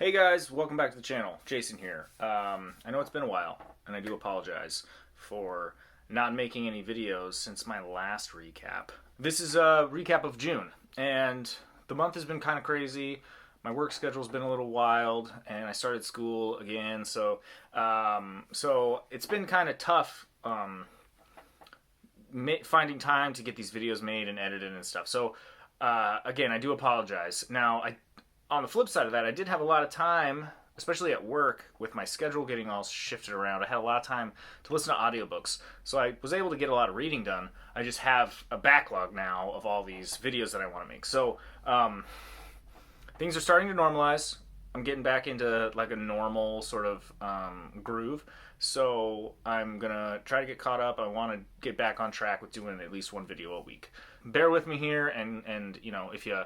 Hey guys, welcome back to the channel. Jason here. I know it's been a while, and I do apologize for not making any videos since my last recap. This is a recap of June, and the month has been kind of crazy. My work schedule's been a little wild, and I started school again, so it's been kind of tough finding time to get these videos made and edited and stuff. So again, I do apologize. Now, on the flip side of that, I did have a lot of time, especially at work, with my schedule getting all shifted around. I had a lot of time to listen to audiobooks, so I was able to get a lot of reading done. I just have a backlog now of all these videos that I want to make. So things are starting to normalize. I'm getting back into like a normal sort of groove. So I'm gonna try to get caught up. I want to get back on track with doing at least one video a week. Bear with me here, and you know, if you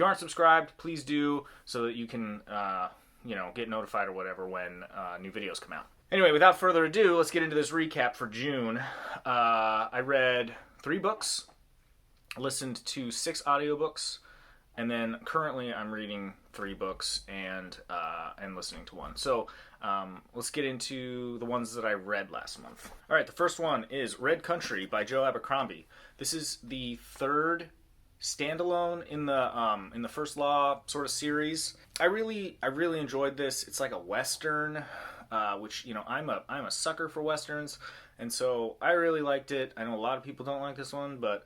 aren't subscribed, please do, so that you can get notified or whatever when new videos come out. Anyway, without further ado, let's get into this recap for June. I read 3 books, listened to 6 audiobooks, and then currently I'm reading 3 books and listening to 1. So let's get into the ones that I read last month. All right, the first one is Red Country by Joe Abercrombie. This is the 3rd standalone in the First Law sort of series. I really enjoyed this. It's like a Western, which, you know, I'm a sucker for Westerns, and so I really liked it. I know a lot of people don't like this one, but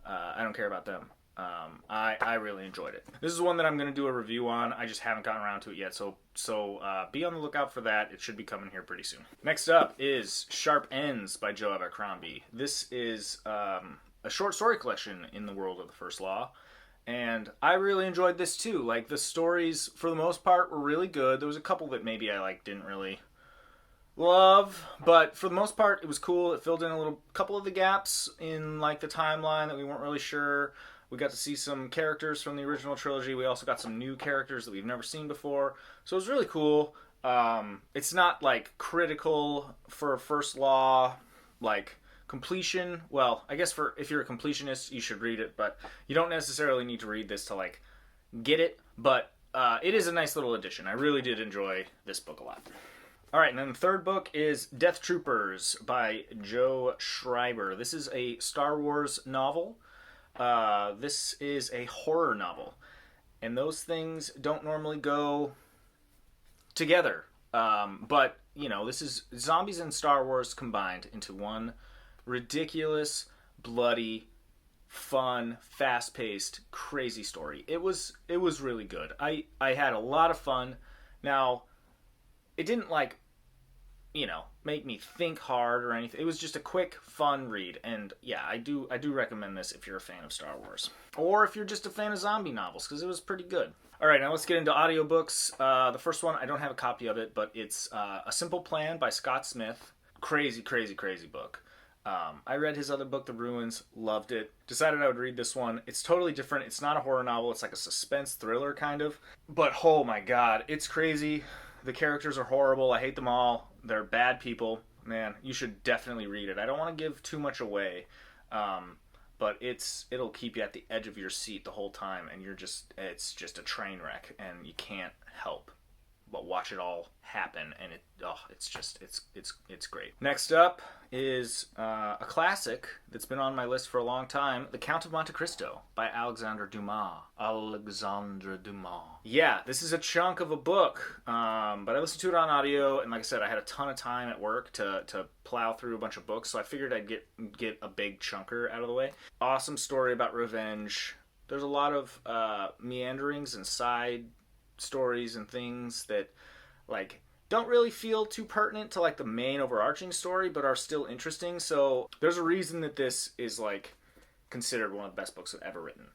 I don't care about them. I really enjoyed it. This is one that I'm going to do a review on. I just haven't gotten around to it yet, so be on the lookout for that. It should be coming here pretty soon. Next up is Sharp Ends by Joe Abercrombie. This is a short story collection in the world of the First Law, and I really enjoyed this too. Like, the stories, for the most part, were really good. There was a couple that maybe I didn't really love, but for the most part, it was cool. It filled in a couple of the gaps in like the timeline that we weren't really sure. We got to see some characters from the original trilogy. We also got some new characters that we've never seen before. So it was really cool. It's not like critical for First Law, like completion. Well, I guess if you're a completionist, you should read it, but you don't necessarily need to read this to like get it. But it is a nice little addition. I really did enjoy this book a lot. All right, and then the 3rd book is Death Troopers by Joe Schreiber. This is a Star Wars novel. This is a horror novel, and those things don't normally go together. But, you know, this is zombies and Star Wars combined into one ridiculous, bloody, fun, fast-paced, crazy story. It was really good. I had a lot of fun. Now, it didn't make me think hard or anything. It was just a quick, fun read, and yeah, I do recommend this if you're a fan of Star Wars, or if you're just a fan of zombie novels, because it was pretty good. All right, now let's get into audiobooks. The first one, I don't have a copy of it, but it's A Simple Plan by Scott Smith. Crazy book. I read his other book, The Ruins, loved it. Decided I would read this one. It's totally different. It's not a horror novel. It's like a suspense thriller kind of. But oh my god, it's crazy. The characters are horrible. I hate them all. They're bad people. Man, you should definitely read it. I don't want to give too much away, but it'll keep you at the edge of your seat the whole time, and it's just a train wreck, and you can't help but watch it all happen, and it's great. Next up is a classic that's been on my list for a long time, The Count of Monte Cristo by Alexandre Dumas. Yeah, this is a chunk of a book, but I listened to it on audio, and like I said, I had a ton of time at work to plow through a bunch of books, so I figured I'd get a big chunker out of the way. Awesome story about revenge. There's a lot of meanderings and side stories and things that like don't really feel too pertinent to like the main overarching story, but are still interesting. So there's a reason that this is like considered one of the best books I've ever written.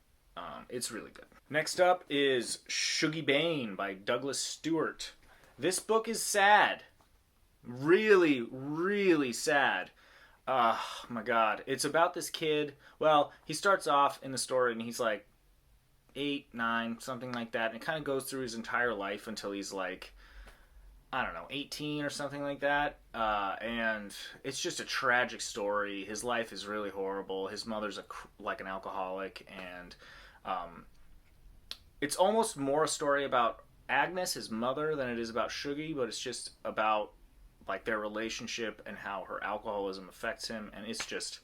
It's really good. Next up is Shogi Bane by Douglas Stewart. This book is sad. Really sad. Oh my god. It's about this kid. Well, he starts off in the story and he's like 8, 9, something like that, and it kind of goes through his entire life until he's like, I don't know, 18 or something like that, and it's just a tragic story. His life is really horrible. His mother's like an alcoholic, and it's almost more a story about Agnes, his mother, than it is about Shogi, but it's just about like their relationship and how her alcoholism affects him, and it's just,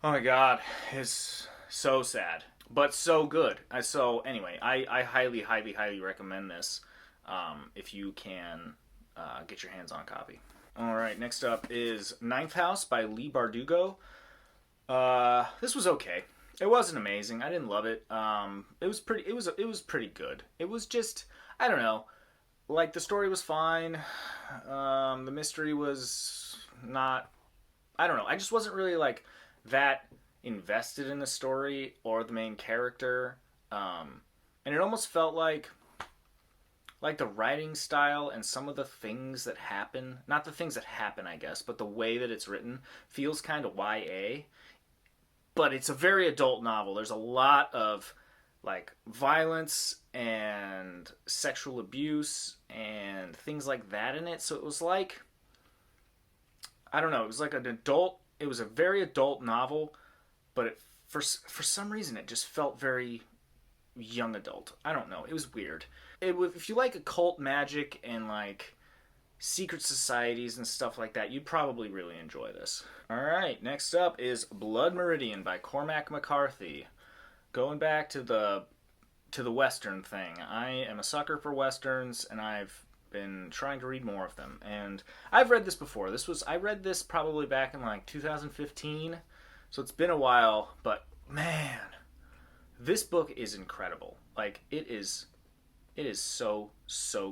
oh my god, it's so sad, but so good. So anyway, I highly, highly, highly recommend this if you can get your hands on a copy. All right, next up is Ninth House by Lee Bardugo. This was okay. It wasn't amazing. I didn't love it. It was pretty. It was pretty good. It was just, I don't know. Like, the story was fine. The mystery was not. I don't know. I just wasn't really like that invested in the story or the main character. And it almost felt like the writing style and some of the things that happen, not the things that happen, I guess, but the way that it's written feels kind of YA. But it's a very adult novel. There's a lot of like violence and sexual abuse and things like that in it. So it was like, I don't know, it was like it was a very adult novel, but for some reason it just felt very young adult. I don't know. It was weird. If you like occult magic and like secret societies and stuff like that, you'd probably really enjoy this. All right, next up is Blood Meridian by Cormac McCarthy. Going back to the Western thing. I am a sucker for Westerns, and I've been trying to read more of them. And I've read this before. I read this probably back in like 2015, so it's been a while, but man, this book is incredible. Like, it is so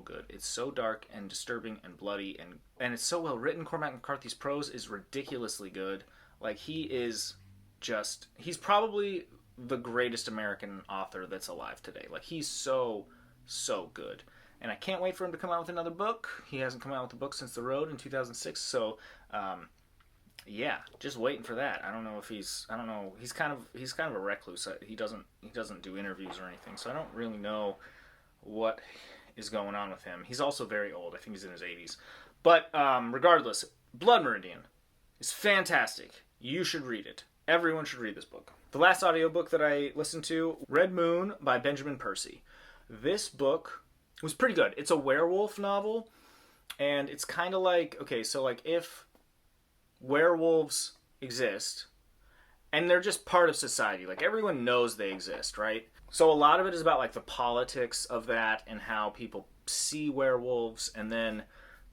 good. It's so dark and disturbing and bloody, and it's so well written. Cormac McCarthy's prose is ridiculously good. Like, he's probably the greatest American author that's alive today. Like, he's so good. And I can't wait for him to come out with another book. He hasn't come out with a book since The Road in 2006, so yeah, just waiting for that. I don't know. He's kind of a recluse. He doesn't do interviews or anything, so I don't really know what is going on with him. He's also very old. I think he's in his 80s. But regardless, Blood Meridian is fantastic. You should read it. Everyone should read this book. The last audiobook that I listened to, Red Moon by Benjamin Percy. This book was pretty good. It's a werewolf novel, and it's kind of like, okay, so like if werewolves exist, and they're just part of society, like everyone knows they exist, right? So a lot of it is about like the politics of that and how people see werewolves, and then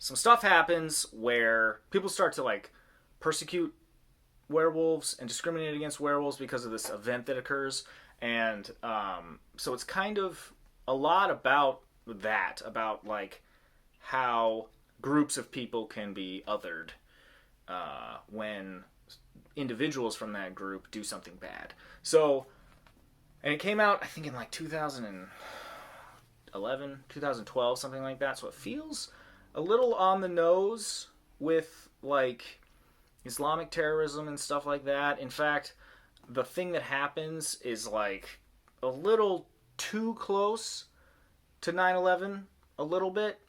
some stuff happens where people start to like persecute werewolves and discriminate against werewolves because of this event that occurs. And so it's kind of a lot about that, about like how groups of people can be othered when individuals from that group do something bad. So, and it came out, I think, in like 2011, 2012, something like that. So it feels a little on the nose with like Islamic terrorism and stuff like that. In fact, the thing that happens is like a little too close to 9/11, a little bit,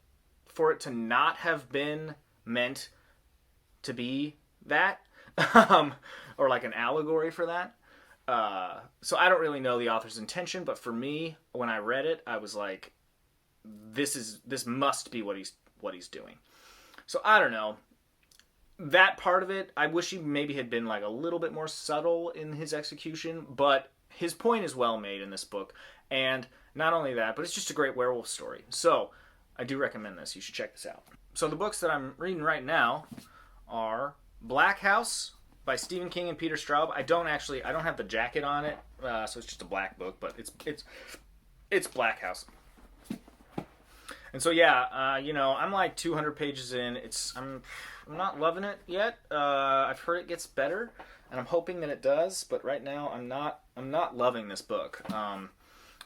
for it to not have been meant to be that, or like an allegory for that. So I don't really know the author's intention, but for me, when I read it, I was like, this must be what he's doing. So I don't know. That part of it, I wish he maybe had been like a little bit more subtle in his execution, but his point is well made in this book. And not only that, but it's just a great werewolf story. So I do recommend this. You should check this out. So the books that I'm reading right now are Black House by Stephen King and Peter Straub. I don't have the jacket on it, so it's just a black book, but it's Black House. And so yeah, I'm like 200 pages in. I'm not loving it yet. I've heard it gets better, and I'm hoping that it does. But right now, I'm not loving this book.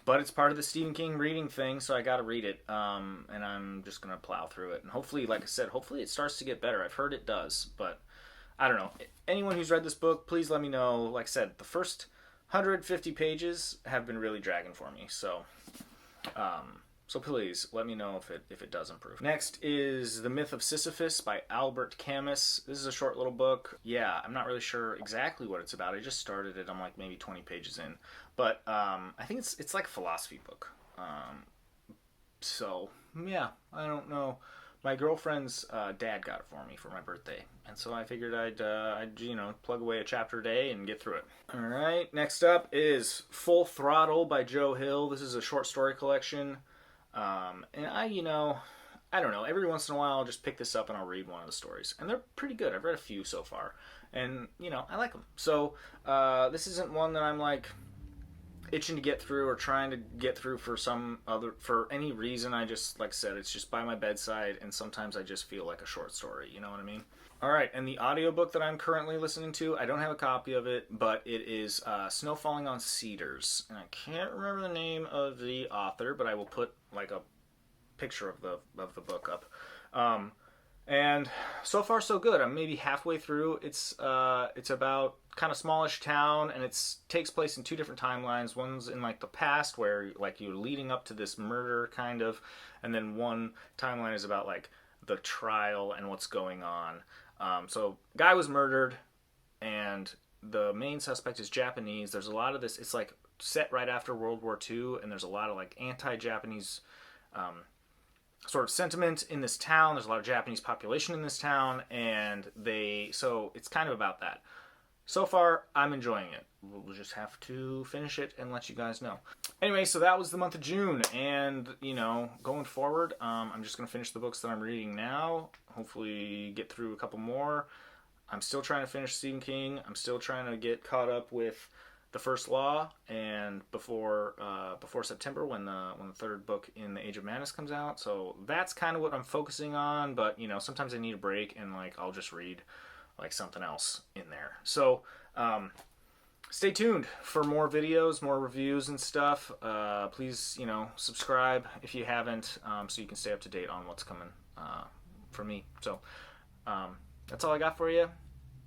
But it's part of the Stephen King reading thing, so I got to read it. And I'm just gonna plow through it. And hopefully, like I said, hopefully it starts to get better. I've heard it does, but I don't know. Anyone who's read this book, please let me know. Like I said, the first 150 pages have been really dragging for me. So, so please let me know if it does improve. Next is The Myth of Sisyphus by Albert Camus. This is a short little book. Yeah, I'm not really sure exactly what it's about. I just started it. I'm like maybe 20 pages in, but I think it's like a philosophy book. So yeah, I don't know. My girlfriend's dad got it for me for my birthday, and so I figured I'd plug away a chapter a day and get through it. All right, next up is Full Throttle by Joe Hill. This is a short story collection, and I don't know. Every once in a while, I'll just pick this up and I'll read one of the stories, and they're pretty good. I've read a few so far, and I like them. So this isn't one that I'm like itching to get through or trying to get through for any reason. I just, like I said, it's just by my bedside, and sometimes I just feel like a short story, you know what I mean? All right, and the audiobook that I'm currently listening to, I don't have a copy of it, but it is Snow Falling on Cedars, and I can't remember the name of the author, but I will put like a picture of the book up. And so far so good. I'm maybe halfway through. It's about kind of smallish town, and it takes place in two different timelines. One's in like the past, where like you're leading up to this murder kind of, and then one timeline is about like the trial and what's going on. So guy was murdered, and the main suspect is Japanese. There's a lot of this. It's like set right after World War II, and there's a lot of like anti-Japanese sort of sentiment in this town. There's a lot of Japanese population in this town, and so it's kind of about that. So far, I'm enjoying it. We'll just have to finish it and let you guys know. Anyway, so that was the month of June, and going forward, I'm just going to finish the books that I'm reading now. Hopefully get through a couple more. I'm still trying to finish Stephen King. I'm still trying to get caught up with The First Law, and before September, when the third book in the Age of Madness comes out. So that's kind of what I'm focusing on. But sometimes I need a break, and like I'll just read like something else in there. So stay tuned for more videos, more reviews and stuff. Please subscribe if you haven't, so you can stay up to date on what's coming from me. So that's all I got for you.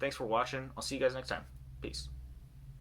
Thanks for watching. I'll see you guys next time. Peace.